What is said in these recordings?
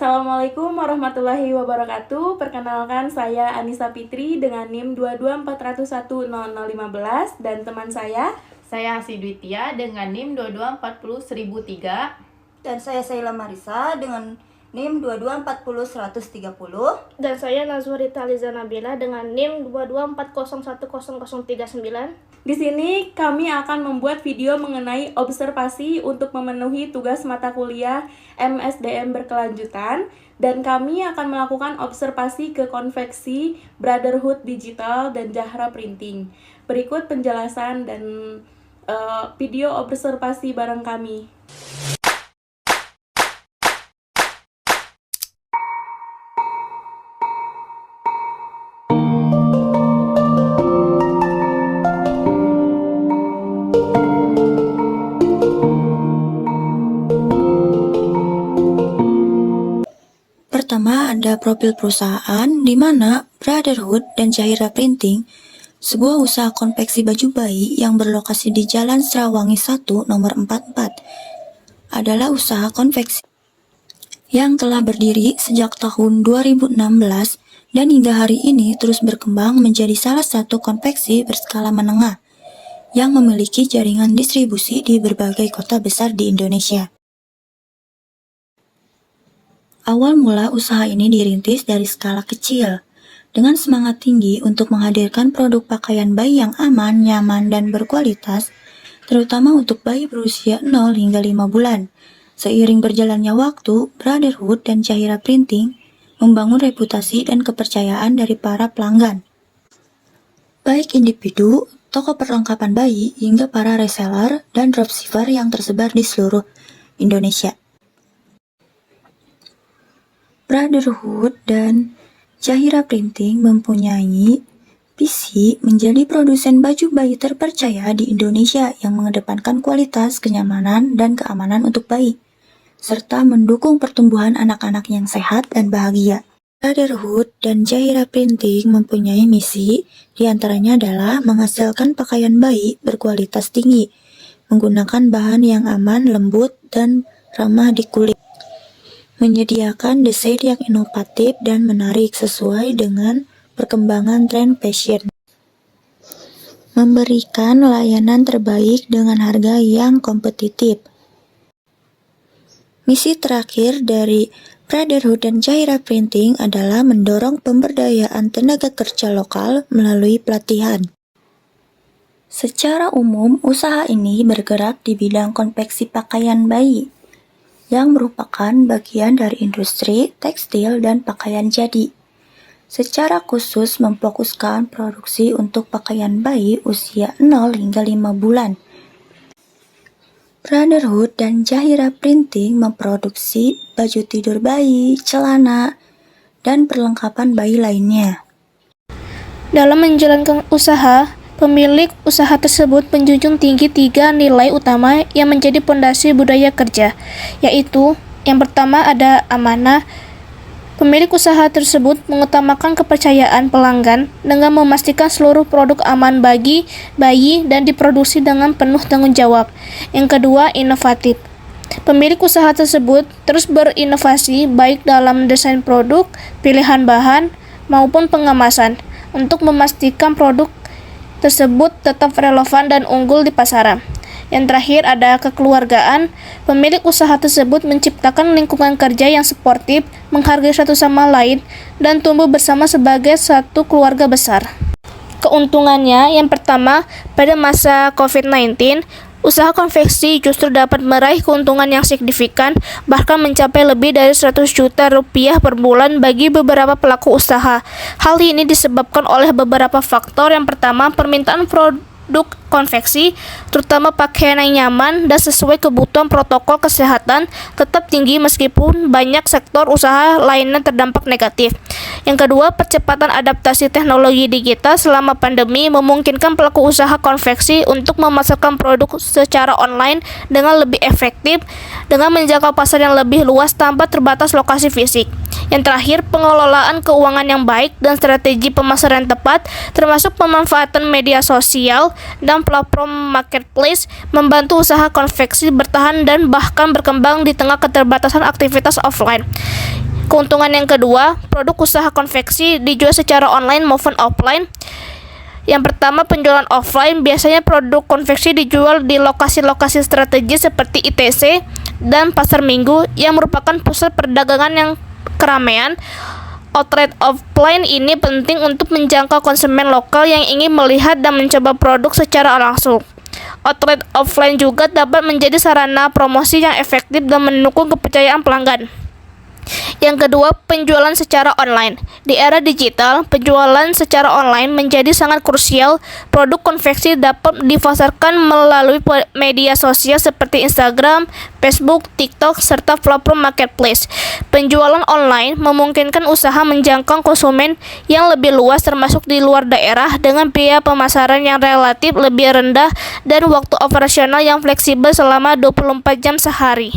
Assalamualaikum warahmatullahi wabarakatuh. Perkenalkan saya Anissa Fitri dengan NIM 224010015 dan teman saya Saya Asidwitia dengan NIM 2240003. Dan saya Saila Marisa dengan NIM 2240130. Dan saya Nazwarita Liza Nabila dengan NIM 224010039. Di sini kami akan membuat video mengenai observasi untuk memenuhi tugas mata kuliah MSDM berkelanjutan, dan kami akan melakukan observasi ke konveksi, Brotherhood Digital, dan Zahra Printing. Berikut penjelasan dan video observasi bareng kami. Pertama ada profil perusahaan di mana Brotherhood dan Zahra Printing, sebuah usaha konveksi baju bayi yang berlokasi di Jalan Srawangi 1 nomor 44, adalah usaha konveksi yang telah berdiri sejak tahun 2016 dan hingga hari ini terus berkembang menjadi salah satu konveksi berskala menengah yang memiliki jaringan distribusi di berbagai kota besar di Indonesia. Awal mula usaha ini dirintis dari skala kecil, dengan semangat tinggi untuk menghadirkan produk pakaian bayi yang aman, nyaman, dan berkualitas, terutama untuk bayi berusia 0 hingga 5 bulan. Seiring berjalannya waktu, Brotherhood dan Zahra Printing membangun reputasi dan kepercayaan dari para pelanggan, baik individu, toko perlengkapan bayi, hingga para reseller dan dropshipper yang tersebar di seluruh Indonesia. Brotherhood dan Zahra Printing mempunyai visi menjadi produsen baju bayi terpercaya di Indonesia yang mengedepankan kualitas, kenyamanan, dan keamanan untuk bayi, serta mendukung pertumbuhan anak-anak yang sehat dan bahagia. Brotherhood dan Zahra Printing mempunyai misi, diantaranya adalah menghasilkan pakaian bayi berkualitas tinggi, menggunakan bahan yang aman, lembut, dan ramah di kulit, menyediakan desain yang inovatif dan menarik sesuai dengan perkembangan tren fashion, memberikan layanan terbaik dengan harga yang kompetitif. Misi terakhir dari Brotherhood dan Zahra Printing adalah mendorong pemberdayaan tenaga kerja lokal melalui pelatihan. Secara umum, usaha ini bergerak di bidang konveksi pakaian bayi, yang merupakan bagian dari industri tekstil dan pakaian jadi. Secara khusus memfokuskan produksi untuk pakaian bayi usia 0 hingga 5 bulan. Brotherhood dan Zahra Printing memproduksi baju tidur bayi, celana, dan perlengkapan bayi lainnya. Dalam menjalankan usaha, pemilik usaha tersebut menjunjung tinggi 3 nilai utama yang menjadi pondasi budaya kerja, yaitu yang pertama ada amanah. Pemilik usaha tersebut mengutamakan kepercayaan pelanggan dengan memastikan seluruh produk aman bagi bayi dan diproduksi dengan penuh tanggung jawab. Yang kedua, inovatif. Pemilik usaha tersebut terus berinovasi baik dalam desain produk, pilihan bahan, maupun pengemasan untuk memastikan produk tersebut tetap relevan dan unggul di pasaran. Yang terakhir ada kekeluargaan. Pemilik usaha tersebut menciptakan lingkungan kerja yang sportif, menghargai satu sama lain, dan tumbuh bersama sebagai satu keluarga besar. Keuntungannya, yang pertama, pada masa COVID-19, usaha konveksi justru dapat meraih keuntungan yang signifikan, bahkan mencapai lebih dari 100 juta rupiah per bulan bagi beberapa pelaku usaha. Hal ini disebabkan oleh beberapa faktor. Yang pertama, permintaan produk konveksi, terutama pakaian yang nyaman dan sesuai kebutuhan protokol kesehatan, tetap tinggi meskipun banyak sektor usaha lainnya terdampak negatif. Yang kedua, percepatan adaptasi teknologi digital selama pandemi memungkinkan pelaku usaha konveksi untuk memasarkan produk secara online dengan lebih efektif, dengan menjangkau pasar yang lebih luas tanpa terbatas lokasi fisik. Yang terakhir, pengelolaan keuangan yang baik dan strategi pemasaran tepat, termasuk pemanfaatan media sosial dan platform marketplace, membantu usaha konveksi bertahan dan bahkan berkembang di tengah keterbatasan aktivitas offline. Keuntungan yang kedua, produk usaha konveksi dijual secara online maupun offline. Yang pertama, penjualan offline. Biasanya produk konveksi dijual di lokasi-lokasi strategis seperti ITC dan pasar minggu yang merupakan pusat perdagangan yang keramaian. Outlet offline ini penting untuk menjangkau konsumen lokal yang ingin melihat dan mencoba produk secara langsung. Outlet offline juga dapat menjadi sarana promosi yang efektif dan mendukung kepercayaan pelanggan. Yang kedua, penjualan secara online. Di era digital, penjualan secara online menjadi sangat krusial. Produk konveksi dapat dipasarkan melalui media sosial seperti Instagram, Facebook, TikTok, serta platform marketplace. Penjualan online memungkinkan usaha menjangkau konsumen yang lebih luas termasuk di luar daerah dengan biaya pemasaran yang relatif lebih rendah dan waktu operasional yang fleksibel selama 24 jam sehari.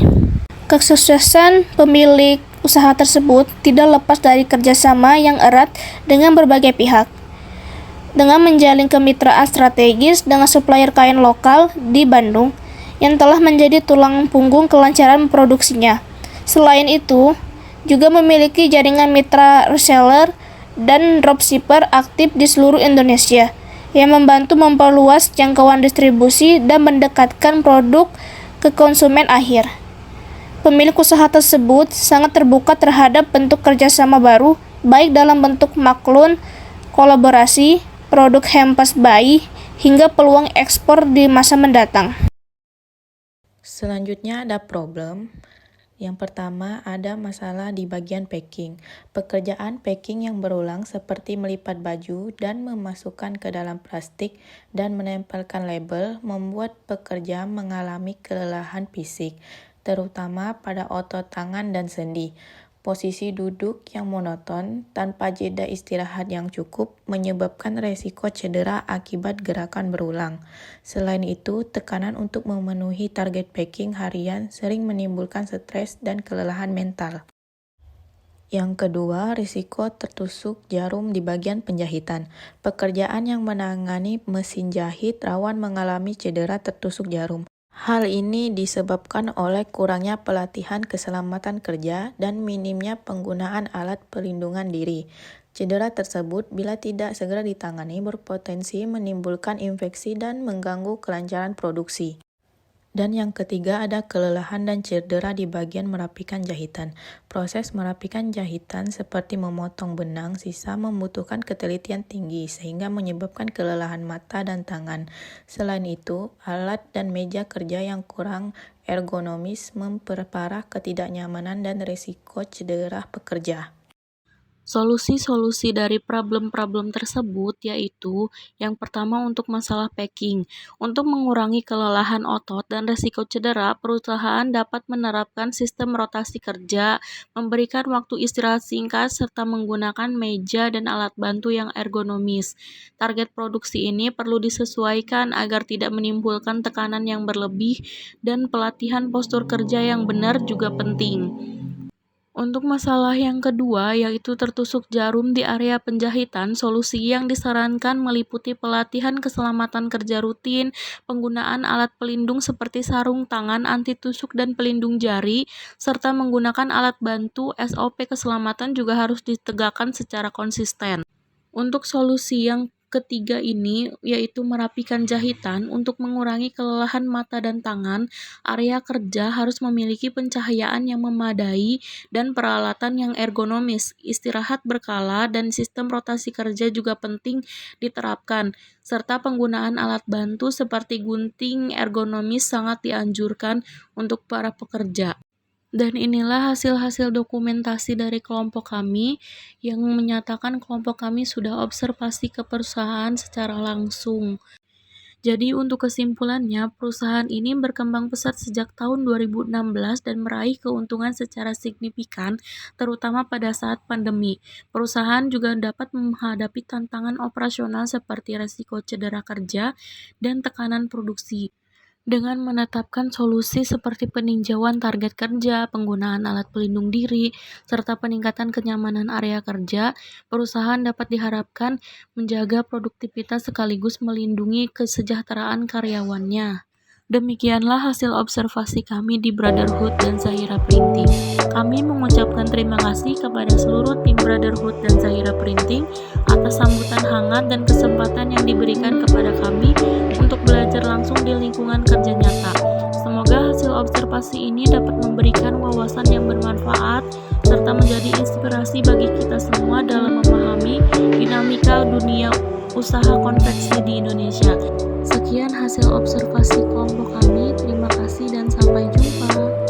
Kesuksesan pemilik usaha tersebut tidak lepas dari kerjasama yang erat dengan berbagai pihak. Dengan menjalin kemitraan strategis dengan supplier kain lokal di Bandung yang telah menjadi tulang punggung kelancaran produksinya. Selain itu, juga memiliki jaringan mitra reseller dan dropshipper aktif di seluruh Indonesia yang membantu memperluas jangkauan distribusi dan mendekatkan produk ke konsumen akhir. Pemilik usaha tersebut sangat terbuka terhadap bentuk kerjasama baru, baik dalam bentuk maklun, kolaborasi, produk hampers bayi, hingga peluang ekspor di masa mendatang. Selanjutnya ada problem. Yang pertama ada masalah di bagian packing. Pekerjaan packing yang berulang seperti melipat baju dan memasukkan ke dalam plastik dan menempelkan label membuat pekerja mengalami kelelahan fisik, terutama pada otot tangan dan sendi. Posisi duduk yang monoton tanpa jeda istirahat yang cukup menyebabkan resiko cedera akibat gerakan berulang. Selain itu, tekanan untuk memenuhi target packing harian sering menimbulkan stres dan kelelahan mental. Yang kedua, risiko tertusuk jarum di bagian penjahitan. Pekerjaan yang menangani mesin jahit rawan mengalami cedera tertusuk jarum. Hal ini disebabkan oleh kurangnya pelatihan keselamatan kerja dan minimnya penggunaan alat pelindungan diri. Cedera tersebut bila tidak segera ditangani berpotensi menimbulkan infeksi dan mengganggu kelancaran produksi. Dan yang ketiga ada kelelahan dan cedera di bagian merapikan jahitan. Proses merapikan jahitan seperti memotong benang sisa membutuhkan ketelitian tinggi sehingga menyebabkan kelelahan mata dan tangan. Selain itu, alat dan meja kerja yang kurang ergonomis memperparah ketidaknyamanan dan risiko cedera pekerja. Solusi-solusi dari problem-problem tersebut yaitu yang pertama untuk masalah packing. Untuk mengurangi kelelahan otot dan risiko cedera, perusahaan dapat menerapkan sistem rotasi kerja, memberikan waktu istirahat singkat, serta menggunakan meja dan alat bantu yang ergonomis. Target produksi ini perlu disesuaikan agar tidak menimbulkan tekanan yang berlebih dan pelatihan postur kerja yang benar juga penting. Untuk masalah yang kedua, yaitu tertusuk jarum di area penjahitan, solusi yang disarankan meliputi pelatihan keselamatan kerja rutin, penggunaan alat pelindung seperti sarung tangan anti tusuk dan pelindung jari, serta menggunakan alat bantu. SOP keselamatan juga harus ditegakkan secara konsisten. Untuk solusi yang ketiga ini yaitu merapikan jahitan. Untuk mengurangi kelelahan mata dan tangan, area kerja harus memiliki pencahayaan yang memadai dan peralatan yang ergonomis. Istirahat berkala dan sistem rotasi kerja juga penting diterapkan, serta penggunaan alat bantu seperti gunting ergonomis sangat dianjurkan untuk para pekerja. Dan inilah hasil-hasil dokumentasi dari kelompok kami yang menyatakan kelompok kami sudah observasi ke perusahaan secara langsung. Jadi untuk kesimpulannya, perusahaan ini berkembang pesat sejak tahun 2016 dan meraih keuntungan secara signifikan, terutama pada saat pandemi. Perusahaan juga dapat menghadapi tantangan operasional seperti resiko cedera kerja dan tekanan produksi. Dengan menetapkan solusi seperti peninjauan target kerja, penggunaan alat pelindung diri, serta peningkatan kenyamanan area kerja, perusahaan dapat diharapkan menjaga produktivitas sekaligus melindungi kesejahteraan karyawannya. Demikianlah hasil observasi kami di Brotherhood dan Zahira Printing. Kami mengucapkan terima kasih kepada seluruh tim Brotherhood dan Zahira Printing atas sambutan hangat dan kesempatan yang diberikan kepada kami untuk belajar langsung di lingkungan kerja nyata. Semoga hasil observasi ini dapat memberikan wawasan yang bermanfaat serta menjadi inspirasi bagi kita semua dalam memahami dinamika dunia usaha konveksi di Indonesia. Sekian hasil observasi kelompok kami. Terima kasih dan sampai jumpa.